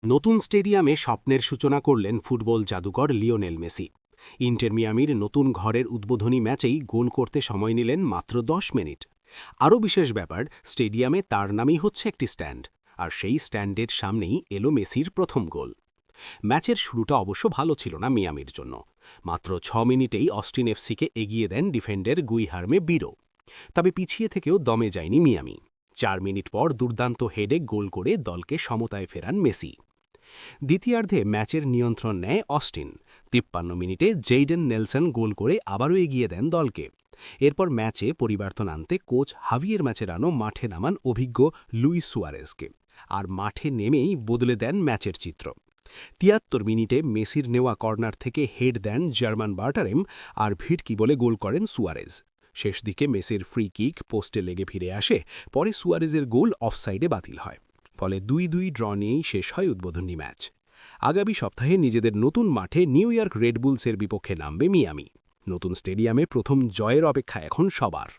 নতুন স্টেডিয়ামে স্বপ্নের সূচনা করলেন ফুটবল জাদুকর লিওনেল মেসি। ইন্টার মিয়ামির নতুন ঘরের উদ্বোধনী ম্যাচেই গোল করতে সময় নিলেন মাত্র ১০ মিনিট। আরও বিশেষ ব্যাপার, স্টেডিয়ামে তার নামই হচ্ছে একটি স্ট্যান্ড, আর সেই স্ট্যান্ডের সামনেই এলো মেসির প্রথম গোল। ম্যাচের শুরুটা অবশ্য ভালো ছিল না মিয়ামির জন্য। মাত্র ৬ মিনিটেই অস্টিন এফসিকে এগিয়ে দেন ডিফেন্ডার গুইহার্মে বিরো। তবে পিছিয়ে থেকেও দমে যায়নি মিয়ামি। ৪ মিনিট পর দুর্দান্ত হেডে গোল করে দলকে সমতায় ফেরান মেসি। দ্বিতীয়ার্ধে ম্যাচের নিয়ন্ত্রণ নেয় অস্টিন। ৫৩ মিনিটে জেইডেন নেলসন গোল করে আবারও এগিয়ে দেন দলকে। এরপর ম্যাচে পরিবর্তন আনতে কোচ হাভিয়ের ম্যাচেরানো মাঠে নামান অভিজ্ঞ লুইস সুয়ারেজকে, আর মাঠে নেমেই বদলে দেন ম্যাচের চিত্র। ৭৩ মিনিটে মেসির নেওয়া কর্নার থেকে হেড দেন জার্মান বার্টারেম, আর ভিটকি বলে গোল করেন সুয়ারেজ। শেষ দিকে মেসির ফ্রি কিক পোস্টে লেগে ফিরে আসে, পরে সুয়ারেজের গোল অফসাইডে বাতিল হয়। ফলে ২-২ ড্র নিয়েই শেষ হয় উদ্বোধনী ম্যাচ। আগামী সপ্তাহে নিজেদের নতুন মাঠে নিউ ইয়র্ক রেড বুলসের বিপক্ষে নামবে মিয়ামি। নতুন স্টেডিয়ামে প্রথম জয়ের অপেক্ষা এখন সবার।